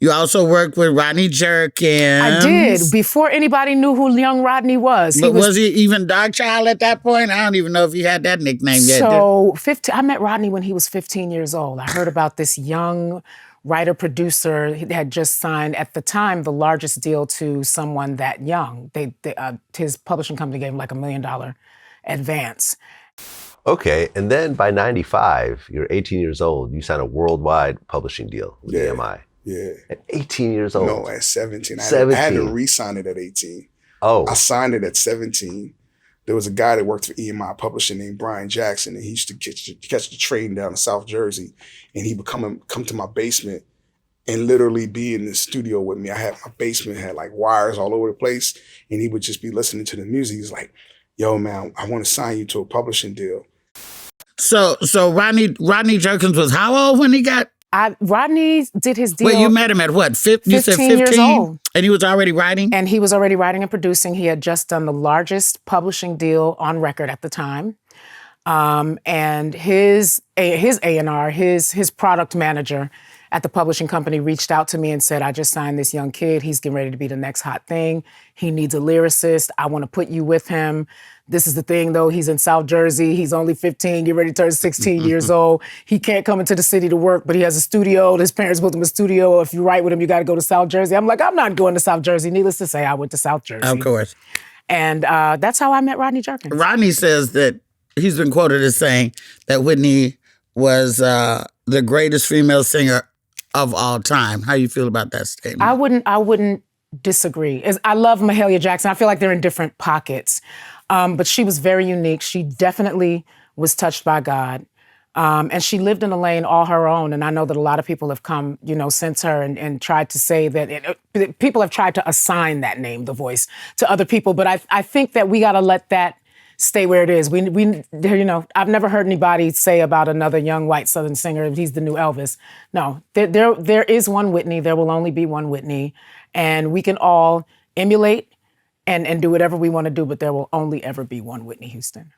You also worked with Rodney Jenkins. I did, before anybody knew who young Rodney was. But was he even Darkchild at that point? I don't even know if he had that nickname yet. So, I met Rodney when he was 15 years old. I heard about this young writer-producer. He had just signed, at the time, the largest deal to someone that young. His publishing company gave him like $1 million advance. Okay, and then by 95, you're 18 years old, you signed a worldwide publishing deal with EMI. Yeah. At 18 years old? No, at 17. 17. I had to re-sign it at 18. Oh. I signed it at 17. There was a guy that worked for EMI Publishing named Brian Jackson, and he used to catch the train down to South Jersey, and he would come to my basement and literally be in the studio with me. My basement had like wires all over the place, and he would just be listening to the music. He's like, yo, man, I want to sign you to a publishing deal. So Rodney Jenkins was how old when he got? Rodney did his deal. Wait, you met him at what? You said 15 years old. And he was already writing? And he was already writing and producing. He had just done the largest publishing deal on record at the time. And his A&R, his product manager at the publishing company reached out to me and said, I just signed this young kid. He's getting ready to be the next hot thing. He needs a lyricist. I want to put you with him. This is the thing, though. He's in South Jersey. He's only 15, get ready to turn 16 years old. He can't come into the city to work, but he has a studio. His parents built him a studio. If you write with him, you got to go to South Jersey. I'm like, I'm not going to South Jersey. Needless to say, I went to South Jersey. Of course. And that's how I met Rodney Jenkins. Rodney says that he's been quoted as saying that Whitney was the greatest female singer of all time. How you feel about that statement? I wouldn't disagree. I love Mahalia Jackson. I feel like they're in different pockets. But she was very unique. She definitely was touched by God. And she lived in a lane all her own. And I know that a lot of people have come, since her and tried to say that people have tried to assign that name, The Voice, to other people. But I think that we got to let that stay where it is. I've never heard anybody say about another young white Southern singer, he's the new Elvis. No, there is one Whitney. There will only be one Whitney. And we can all emulate and do whatever we want to do, but there will only ever be one Whitney Houston.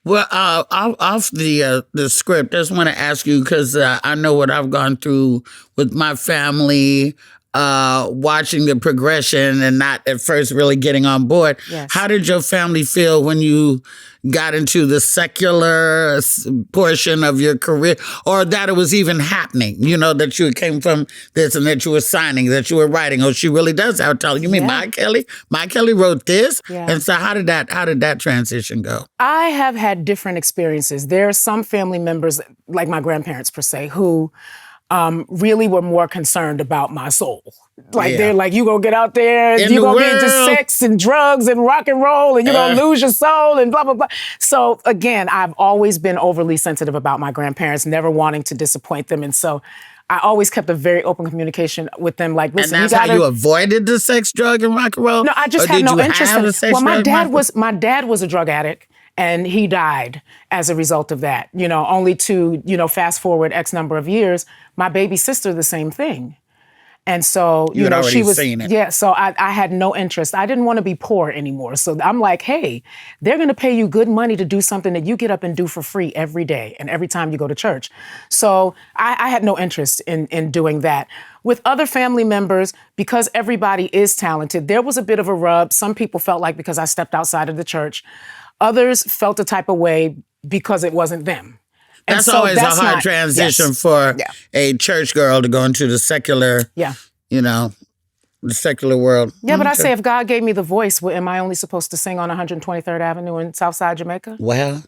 Well, off the script, I just want to ask you, because I know what I've gone through with my family, watching the progression and not at first really getting on board. Yes. How did your family feel when you got into the secular portion of your career, or that it was even happening, that you came from this and that you were signing, that you were writing? Oh, she really does have talent. You mean My Kelly? My Kelly wrote this? Yeah. And so how did that transition go? I have had different experiences. There are some family members, like my grandparents per se, who really were more concerned about my soul. They're like, you gonna get out there, you're gonna be into sex and drugs and rock and roll, and you're gonna lose your soul and blah, blah, blah. So again, I've always been overly sensitive about my grandparents, never wanting to disappoint them. And so I always kept a very open communication with them. Like, listen, and that's how you avoided the sex, drug, and rock and roll? No, I just had no interest in it. Well, my dad was a drug addict. And he died as a result of that, only to, fast forward X number of years, my baby sister, the same thing. And so, she was, seen it. Yeah, so I had no interest. I didn't want to be poor anymore. So I'm like, hey, they're going to pay you good money to do something that you get up and do for free every day and every time you go to church. So I had no interest in doing that. With other family members, because everybody is talented, there was a bit of a rub. Some people felt like because I stepped outside of the church. Others felt a type of way because it wasn't them. And that's always a hard transition for a church girl to go into the secular, the secular world. Yeah, but I say if God gave me the voice, am I only supposed to sing on 123rd Avenue in Southside Jamaica? Well,